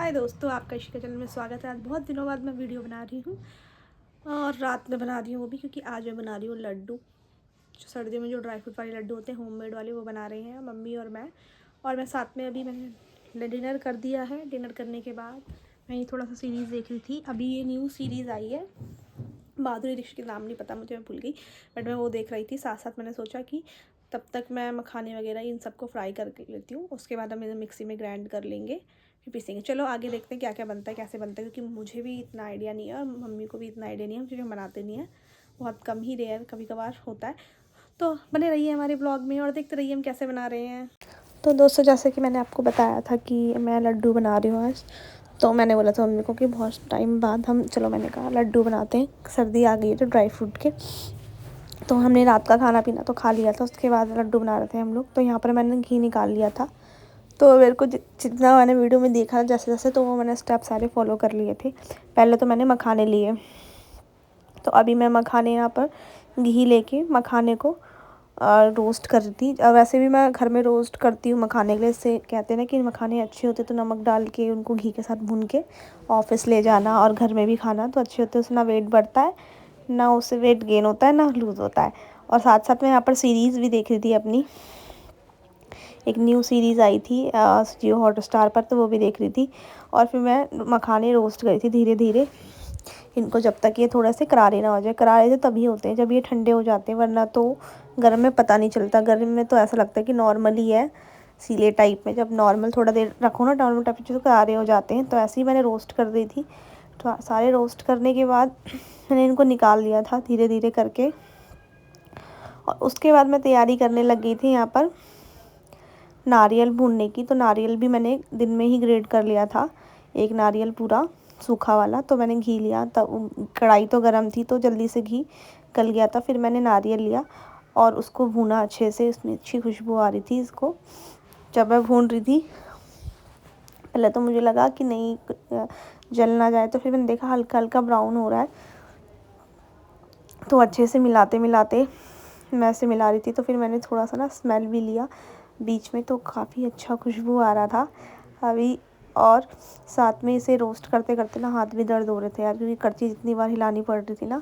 हाय दोस्तों, आपका इश्क चैनल में स्वागत है। आज बहुत दिनों बाद मैं वीडियो बना रही हूँ और रात में बना रही हूँ वो भी, क्योंकि आज मैं बना रही हूँ लड्डू। जो सर्दियों में जो ड्राई फ्रूट वाले लड्डू होते हैं, होममेड वाले, वो बना रहे हैं मम्मी और मैं। और मैं साथ में अभी मैंने डिनर कर दिया है। डिनर करने के बाद मैं ये थोड़ा सा सीरीज़ देख रही थी। अभी ये न्यू सीरीज़ आई है, माधुरी दीक्षित के नाम नहीं पता मुझे, मैं भूल गई, बट मैं वो देख रही थी। साथ साथ मैंने सोचा कि तब तक मैं मखाने वगैरह इन सबको फ्राई करके लेती हूँ, उसके बाद हम इन्हें मिक्सी में ग्राइंड कर लेंगे, फिर पीसेंगे। चलो आगे देखते हैं क्या क्या बनता है, कैसे बनता है, क्योंकि मुझे भी इतना आइडिया नहीं है और मम्मी को भी इतना आइडिया नहीं है, क्योंकि हम बनाते नहीं हैं, बहुत कम ही, रेयर कभी कभार होता है। तो बने रहिए हमारे ब्लॉग में और देखते रहिए हम कैसे बना रहे हैं। तो दोस्तों, जैसे कि मैंने आपको बताया था कि मैं लड्डू बना रही हूँ आज, तो मैंने बोला था मम्मी को कि बहुत टाइम बाद मैंने कहा लड्डू बनाते हैं, सर्दी आ गई है तो ड्राई फ्रूट के। तो हमने रात का खाना पीना तो खा लिया था, उसके बाद लड्डू बना रहे थे हम लोग। तो यहाँ पर मैंने घी निकाल लिया था। तो मेरे को जितना मैंने वीडियो में देखा जैसे जैसे, तो वो मैंने स्टेप सारे फॉलो कर लिए थे। पहले तो मैंने मखाने लिए, तो अभी मैं मखाने यहाँ पर घी लेके मखाने को रोस्ट कर दी। वैसे भी मैं घर में रोस्ट करती हूँ मखाने के लिए। इससे कहते हैं ना कि मखाने अच्छे होते, तो नमक डाल के उनको घी के साथ भून के ऑफिस ले जाना और घर में भी खाना तो अच्छे होते हैं। उससे ना वेट बढ़ता है, ना उससे वेट गेन होता है, ना लूज़ होता है। और साथ साथ मैं यहाँ पर सीरीज़ भी देख रही थी अपनी, एक न्यू सीरीज़ आई थी जियो हॉटस्टार पर, तो वो भी देख रही थी। और फिर मैं मखाने रोस्ट करी थी धीरे धीरे इनको, जब तक ये थोड़ा से करारे ना हो जाए। करारे तो तभी होते हैं जब ये ठंडे हो जाते हैं, वरना तो गर्म में पता नहीं चलता। गर्म में तो ऐसा लगता है कि नॉर्मल ही है, सीले टाइप में। जब नॉर्मल थोड़ा देर रखो ना नॉर्मल टेम्परेचर, तो करारे हो जाते हैं। तो ऐसे ही मैंने रोस्ट कर दी थी। तो सारे रोस्ट करने के बाद मैंने इनको निकाल लिया था धीरे धीरे करके। और उसके बाद मैं तैयारी करने लग गई थी यहाँ पर नारियल भूनने की। तो नारियल भी मैंने दिन में ही ग्रेट कर लिया था, एक नारियल पूरा सूखा वाला। तो मैंने घी लिया, तब कढ़ाई तो गर्म थी तो जल्दी से घी गल गया था। फिर मैंने नारियल लिया और उसको भूना अच्छे से, उसमें अच्छी खुशबू आ रही थी इसको। जब मैं भून रही थी, पहले तो मुझे लगा कि नहीं जल ना जाए, तो फिर मैंने देखा हल्का हल्का ब्राउन हो रहा है। तो अच्छे से मिलाते मिलाते मैं ऐसे मिला रही थी। तो फिर मैंने थोड़ा सा ना स्मेल भी लिया बीच में, तो काफ़ी अच्छा खुशबू आ रहा था अभी। और साथ में इसे रोस्ट करते करते ना हाथ भी दर्द हो रहे थे यार, क्योंकि कड़छी जितनी बार हिलानी पड़ रही थी ना,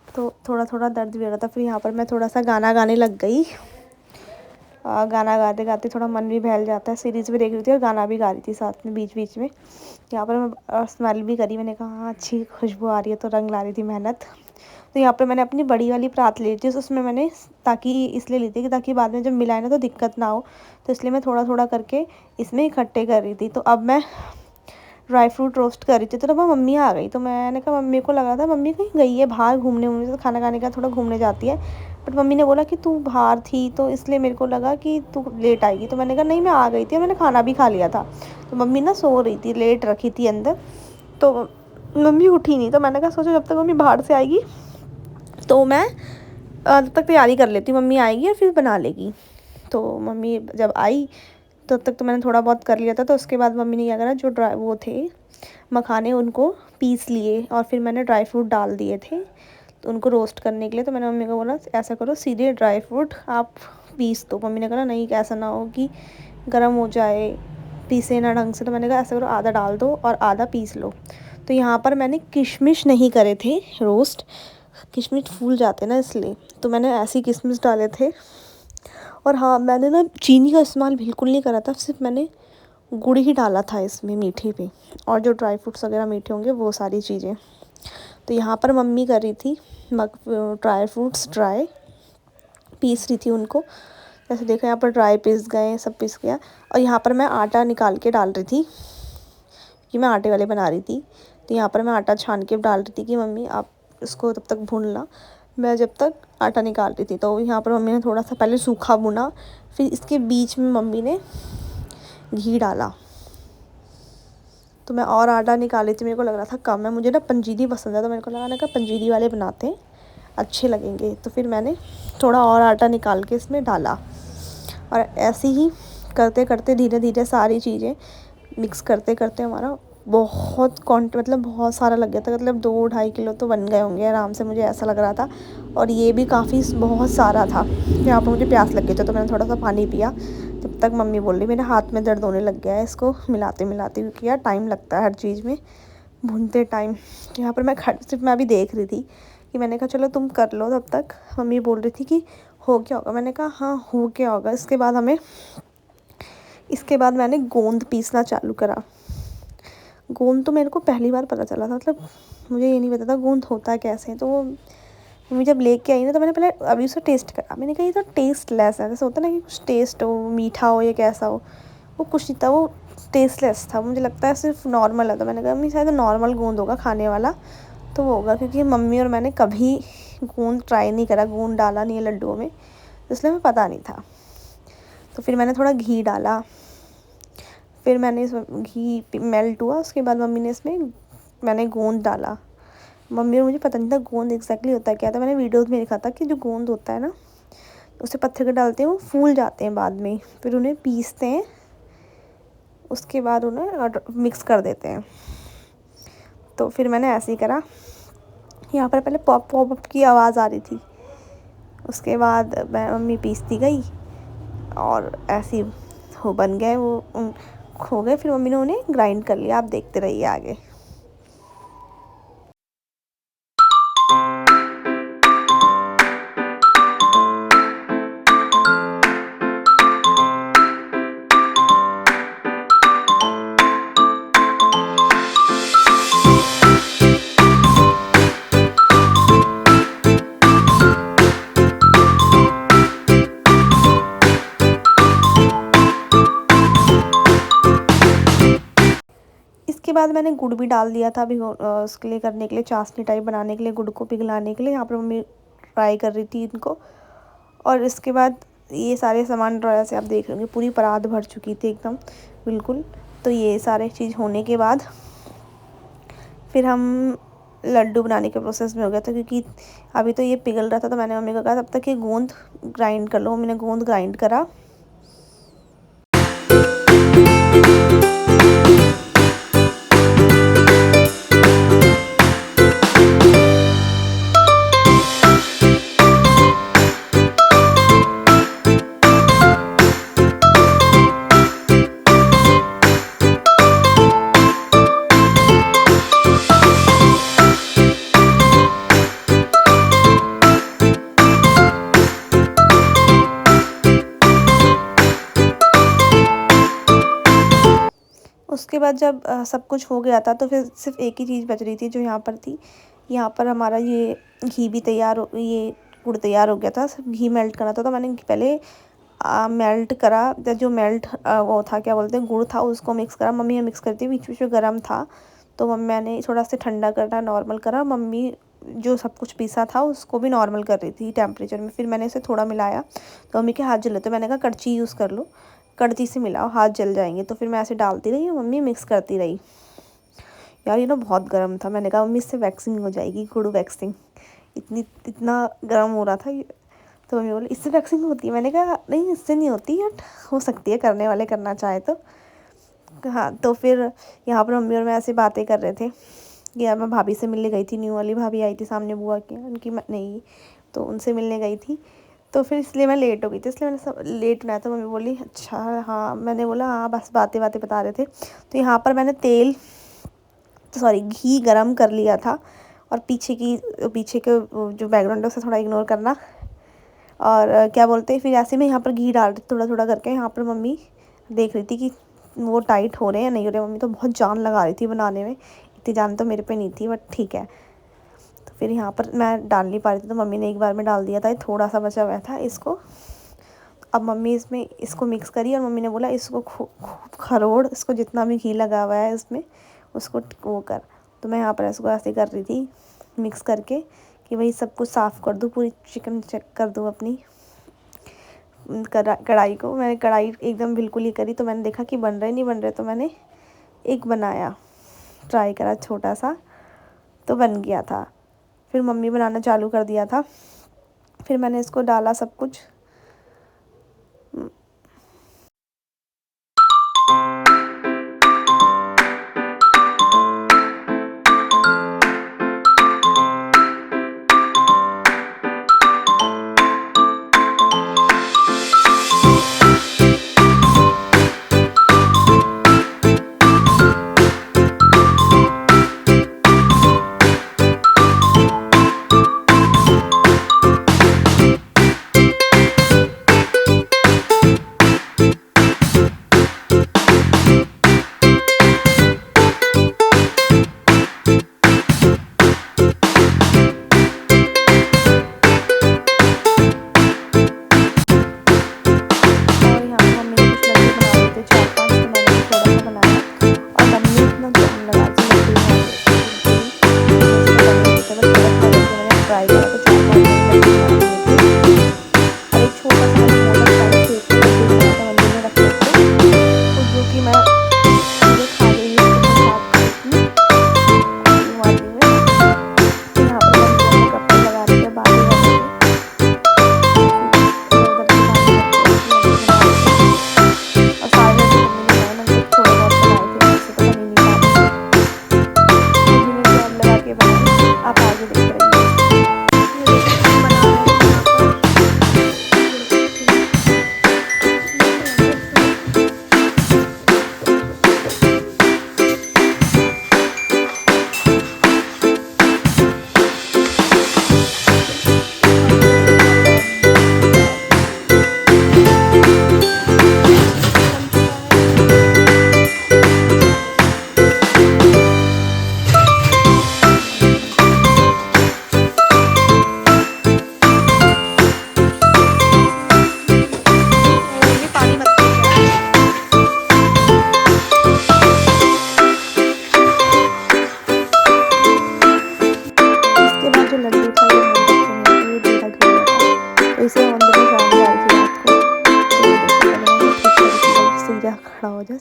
तो थोड़ा थोड़ा दर्द भी हो रहा था। फिर यहाँ पर मैं थोड़ा सा गाना गाने लग गई। गाना गाते गाते थोड़ा मन भी बहल जाता है। सीरीज़ भी देख रही थी और गाना भी गा रही थी साथ में बीच बीच में। यहाँ पर मैं स्मेल भी करी, मैंने कहा हाँ अच्छी खुशबू आ रही है, तो रंग ला रही थी मेहनत। तो यहाँ पर मैंने अपनी बड़ी वाली परात ली थी, उसमें मैंने ताकि इसलिए ली थी कि ताकि बाद में जब मिलाए ना तो दिक्कत ना हो। तो इसलिए मैं थोड़ा थोड़ा करके इसमें इकट्ठे कर रही थी। तो अब मैं ड्राई फ्रूट रोस्ट कर रही थी, तो तब मम्मी आ गई। तो मैंने कहा, मम्मी को लगा था मम्मी कहीं गई है बाहर घूमने उमने, तो खाना खाने का थोड़ा घूमने जाती है। बट मम्मी ने बोला कि तू बाहर थी, तो इसलिए मेरे को लगा कि तू लेट आएगी। तो मैंने कहा नहीं, मैं आ गई थी, मैंने खाना भी खा लिया था। तो मम्मी ना सो रही थी, लेट रखी थी अंदर, तो मम्मी उठी नहीं। तो मैंने कहा सोचो जब तक मम्मी बाहर से आएगी तो मैं तब तक तैयारी कर लेती हूँ, मम्मी आएगी और फिर बना लेगी। तो मम्मी जब आई तब तक तो मैंने थोड़ा बहुत कर लिया था। तो उसके बाद मम्मी ने क्या करा, जो वो थे मखाने उनको पीस लिए और फिर मैंने ड्राई फ्रूट डाल दिए थे तो उनको रोस्ट करने के लिए। तो मैंने मम्मी को बोला ऐसा करो, सीधे ड्राई फ्रूट आप पीस दो। मम्मी ने कहा नहीं, ऐसा ना हो कि गर्म हो जाए, पीसे ना ढंग से। तो मैंने कहा ऐसा करो, आधा डाल दो और आधा पीस लो। तो यहाँ पर मैंने किशमिश नहीं करे थे रोस्ट, किशमिश फूल जाते ना इसलिए, तो मैंने ऐसे ही किशमिश डाले थे। और हाँ, मैंने ना चीनी का इस्तेमाल बिल्कुल नहीं करा था, सिर्फ मैंने गुड़ ही डाला था इसमें मीठे पे, और जो ड्राई फ्रूट्स वगैरह मीठे होंगे वो सारी चीज़ें। तो यहाँ पर मम्मी कर रही थी ड्राई फ्रूट्स ड्राई पीस रही थी उनको। जैसे देखो यहाँ पर ड्राई पीस गए, सब पीस गया। और यहाँ पर मैं आटा निकाल के डाल रही थी कि मैं आटे वाले बना रही थी। तो यहाँ पर मैं आटा छान के डाल रही थी कि मम्मी आप इसको तब तक भूनना, मैं जब तक आटा निकाल रही थी। तो यहाँ पर मम्मी ने थोड़ा सा पहले सूखा भुना, फिर इसके बीच में मम्मी ने घी डाला। तो मैं और आटा निकाली थी, मेरे को लग रहा था कम है, मुझे ना पंजीरी पसंद है, तो मेरे को लगा ना कि पंजीरी वाले बनाते हैं अच्छे लगेंगे। तो फिर मैंने थोड़ा और आटा निकाल के इसमें डाला और ऐसे ही करते करते धीरे धीरे सारी चीज़ें मिक्स करते करते हमारा बहुत मतलब बहुत सारा लग गया था। मतलब 2-2.5 किलो तो बन गए होंगे आराम से, मुझे ऐसा लग रहा था। और ये भी काफ़ी बहुत सारा था। यहाँ पर मुझे प्यास लग गई थी, तो मैंने थोड़ा सा पानी पिया तब तक मम्मी बोल रही मेरे हाथ में दर्द होने लग गया है इसको मिलाते मिलाते, क्योंकि यार टाइम लगता है हर चीज़ में भूनते टाइम। यहाँ पर मैं सिर्फ मैं अभी देख रही थी कि मैंने कहा चलो तुम कर लो तब तक। मम्मी बोल रही थी कि हो क्या होगा, मैंने कहा हाँ हो क्या होगा। इसके बाद मैंने गोंद पीसना चालू करा। गोंद तो मेरे को पहली बार पता चला था, मतलब मुझे ये नहीं पता था गोंद होता है कैसे। तो मम्मी जब लेके आई ना तो मैंने पहले अभी उसे टेस्ट करा। मैंने कहा ये तो टेस्टलेस है, जैसे होता है ना कि कुछ टेस्ट हो, मीठा हो या कैसा हो, वो कुछ नहीं था, वो टेस्टलेस था। मुझे लगता है सिर्फ नॉर्मल है। तो मैंने कहा मम्मी शायद नॉर्मल गोंद होगा खाने वाला तो वो होगा, क्योंकि मम्मी और मैंने कभी गोंद ट्राई नहीं करा, गोंद डाला नहीं है लड्डुओं में, इसलिए हमें पता नहीं था। तो फिर मैंने थोड़ा घी डाला, फिर मैंने इसमें घी मेल्ट हुआ, उसके बाद मैंने गोंद डाला। मम्मी और मुझे पता नहीं था गोंद एग्जैक्टली होता है क्या था। मैंने वीडियोज़ में देखा था कि जो गोंद होता है ना उसे पत्थर के डालते हैं, वो फूल जाते हैं बाद में, फिर उन्हें पीसते हैं, उसके बाद उन्हें मिक्स कर देते हैं। तो फिर मैंने ऐसे ही करा। यहाँ पर पहले पॉप पॉप की आवाज़ आ रही थी, उसके बाद मम्मी पीसती गई और ऐसे ही हो बन गए वो हो गए। फिर मम्मी ने उन्हें ग्राइंड कर लिया। आप देखते रहिए आगे। इसके बाद मैंने गुड़ भी डाल दिया था अभी उसके लिए करने के लिए, चाशनी टाइप बनाने के लिए, गुड़ को पिघलाने के लिए। यहाँ पर मम्मी फ्राई कर रही थी इनको। और इसके बाद ये सारे सामान ड्रायर से आप देख रहे होंगे पूरी परात भर चुकी थी एकदम बिल्कुल। तो ये सारे चीज़ होने के बाद फिर हम लड्डू बनाने के प्रोसेस में हो गया था, क्योंकि अभी तो ये पिघल रहा था। तो मैंने मम्मी को कहा तब तक ये गोंद ग्राइंड कर लो। मम्मी ने गोंद ग्राइंड करा। उसके बाद जब सब कुछ हो गया था तो फिर सिर्फ एक ही चीज़ बच रही थी जो यहाँ पर थी। यहाँ पर हमारा ये घी भी ये गुड़ तैयार हो गया था। सिर्फ घी मेल्ट करना था। तो मैंने पहले मेल्ट करा, जो मेल्ट वो था क्या बोलते हैं गुड़ था, उसको मिक्स करा। मम्मी ने मिक्स करती, बीच बीच में गर्म था तो मैंने थोड़ा सा ठंडा करना नॉर्मल करा। मम्मी जो सब कुछ पीसा था उसको भी नॉर्मल कर रही थी टेम्परेचर में। फिर मैंने इसे थोड़ा मिलाया तो मम्मी के हाथ जले, तो मैंने कहा कड़छी यूज़ कर लो, कड़छी से मिलाओ हाथ जल जाएंगे। तो फिर मैं ऐसे डालती रही और मम्मी मिक्स करती रही। यार ये ना बहुत गर्म था। मैंने कहा मम्मी इससे वैक्सिंग हो जाएगी, गुड़ वैक्सिंग, इतना गर्म हो रहा था। तो मम्मी बोली इससे वैक्सिंग होती है। मैंने कहा नहीं इससे नहीं होती, बट हो सकती है, करने वाले करना चाहे तो। हाँ तो फिर यहाँ पर मम्मी और मैं ऐसे बातें कर रहे थे कि यार मैं भाभी से मिलने गई थी, न्यू वाली भाभी आई थी सामने बुआ की, उनकी नहीं, तो उनसे मिलने गई थी। तो फिर इसलिए मैं लेट हो गई थी, इसलिए मैंने सब लेट बनाया। तो मम्मी बोली अच्छा हाँ। मैंने बोला हाँ बस बातें बातें बता रहे थे। तो यहाँ पर मैंने घी गरम कर लिया था। और पीछे के जो बैकग्राउंड है उसे थोड़ा इग्नोर करना। और क्या बोलते हैं, फिर ऐसे में यहाँ पर घी डाल रही थोड़ा थोड़ा करके। यहाँ पर मम्मी देख रही थी कि वो टाइट हो रहे हैं या नहीं हो रहे। मम्मी तो बहुत जान लगा रही थी बनाने में, इतनी जान तो मेरे पे नहीं थी, बट ठीक है। तो फिर यहाँ पर मैं डाल नहीं पा रही थी तो मम्मी ने एक बार में डाल दिया था, थोड़ा सा बचा हुआ था इसको। अब मम्मी इसको मिक्स करी और मम्मी ने बोला इसको खूब खरोड़, इसको जितना भी घी लगा हुआ है इसमें उसको वो कर। तो मैं यहाँ पर इसको ऐसे कर रही थी मिक्स करके कि भाई सब कुछ साफ़ कर दूँ, पूरी चिकन चेक कर दूँ अपनी कढ़ाई को। मैंने कढ़ाई एकदम बिल्कुल ही करी तो मैंने देखा कि बन रहे नहीं बन रहे। तो मैंने एक बनाया, ट्राई करा छोटा सा, तो बन गया था। फिर मम्मी बनाना चालू कर दिया था। फिर मैंने इसको डाला सब कुछ।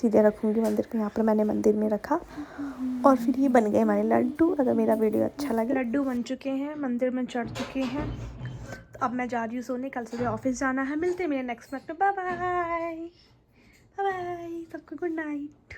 सीधे रखूँगी मंदिर के, यहाँ पर मैंने मंदिर में रखा। और फिर ये बन गए हमारे लड्डू। अगर मेरा वीडियो अच्छा लगे, लड्डू बन चुके हैं, मंदिर में चढ़ चुके हैं। तो अब मैं जा रही हूँ सोने, कल सुबह ऑफिस जाना है। मिलते हैं मेरे नेक्स्ट ब्लॉग में। बाय बाय बाय बाय, सबको गुड नाइट।